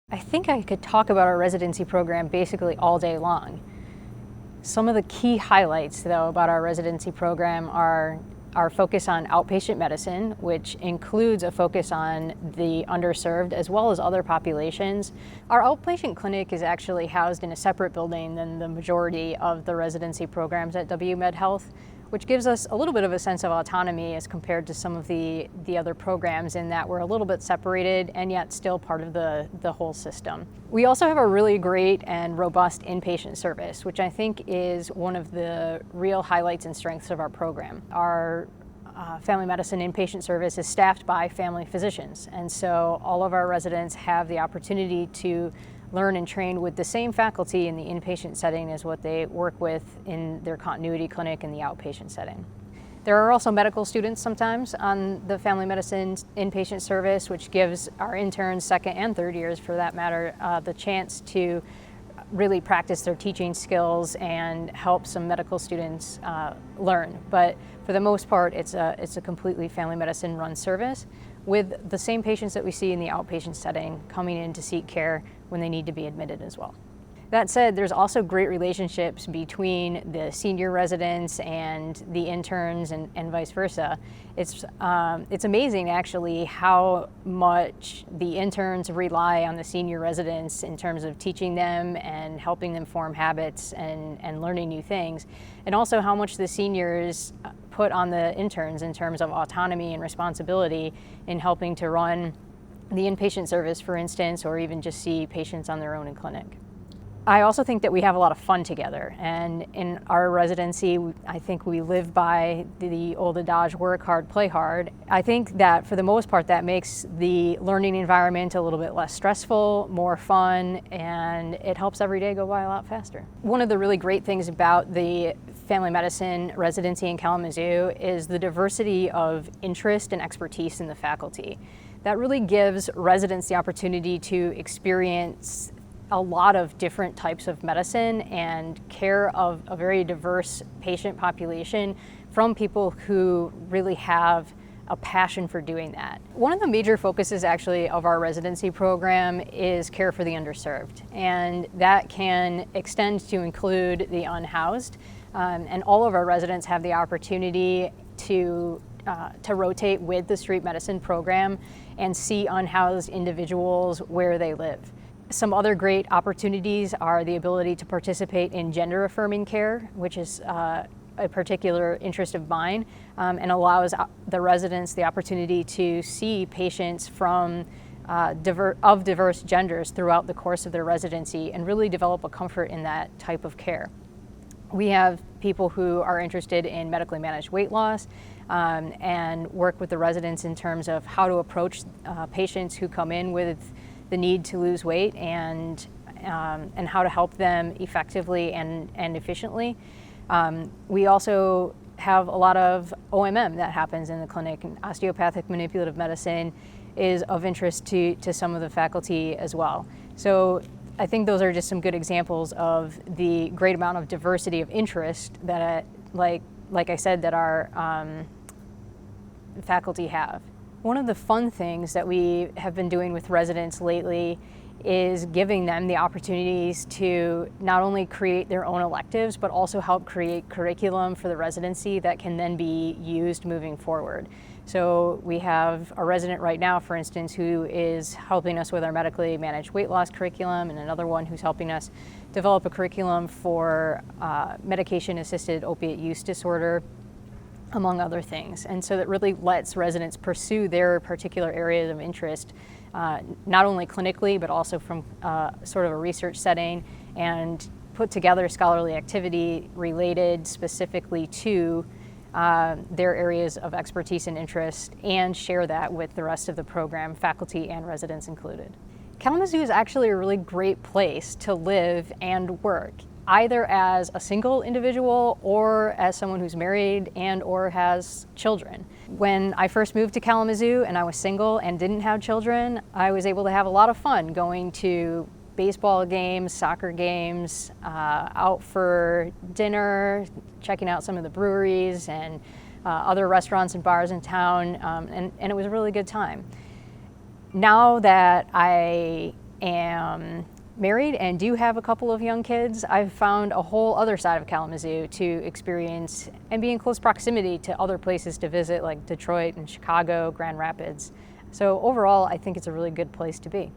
I think I could talk about our residency program basically all day long. Some of the key highlights, though, about our residency program are our focus on outpatient medicine, which includes a focus on the underserved as well as other populations. Our outpatient clinic is actually housed in a separate building than the majority of the residency programs at WMed Health, which gives us a little bit of a sense of autonomy as compared to some of the other programs, in that we're a little bit separated and yet still part of the whole system. We also have a really great and robust inpatient service, which I think is one of the real highlights and strengths of our program. Our family medicine inpatient service is staffed by family physicians, and so all of our residents have the opportunity to learn and train with the same faculty in the inpatient setting as what they work with in their continuity clinic in the outpatient setting. There are also medical students sometimes on the family medicine inpatient service, which gives our interns, second and third years for that matter, the chance to really practice their teaching skills and help some medical students learn. But for the most part, it's a completely family medicine run service with the same patients that we see in the outpatient setting coming in to seek care when they need to be admitted as well. That said, there's also great relationships between the senior residents and the interns and vice versa. It's amazing actually how much the interns rely on the senior residents in terms of teaching them and helping them form habits and learning new things, and also how much the seniors put on the interns in terms of autonomy and responsibility in helping to run the inpatient service, for instance, or even just see patients on their own in clinic. I also think that we have a lot of fun together, and in our residency, I think we live by the old adage, work hard, play hard. I think that for the most part that makes the learning environment a little bit less stressful, more fun, and it helps every day go by a lot faster. One of the really great things about the family medicine residency in Kalamazoo is the diversity of interest and expertise in the faculty. That really gives residents the opportunity to experience a lot of different types of medicine and care of a very diverse patient population from people who really have a passion for doing that. One of the major focuses actually of our residency program is care for the underserved, and that can extend to include the unhoused, and all of our residents have the opportunity to rotate with the street medicine program and see unhoused individuals where they live. Some other great opportunities are the ability to participate in gender affirming care, which is a particular interest of mine, and allows the residents the opportunity to see patients from diverse genders throughout the course of their residency and really develop a comfort in that type of care. We have people who are interested in medically managed weight loss and work with the residents in terms of how to approach patients who come in with the need to lose weight and how to help them effectively and efficiently. We also have a lot of OMM that happens in the clinic, and osteopathic manipulative medicine is of interest to some of the faculty as well. So I think those are just some good examples of the great amount of diversity of interest that, like I said, that our faculty have. One of the fun things that we have been doing with residents lately is giving them the opportunities to not only create their own electives, but also help create curriculum for the residency that can then be used moving forward. So we have a resident right now, for instance, who is helping us with our medically managed weight loss curriculum, and another one who's helping us develop a curriculum for medication-assisted opiate use disorder, among other things. And so that really lets residents pursue their particular areas of interest, not only clinically, but also from sort of a research setting, and put together scholarly activity related specifically to their areas of expertise and interest, and share that with the rest of the program, faculty and residents included. Kalamazoo is actually a really great place to live and work, either as a single individual or as someone who's married and or has children. When I first moved to Kalamazoo and I was single and didn't have children, I was able to have a lot of fun going to baseball games, soccer games, out for dinner, checking out some of the breweries and other restaurants and bars in town, and it was a really good time. Now that I am married and do have a couple of young kids, I've found a whole other side of Kalamazoo to experience and be in close proximity to other places to visit like Detroit and Chicago, Grand Rapids. So overall, I think it's a really good place to be.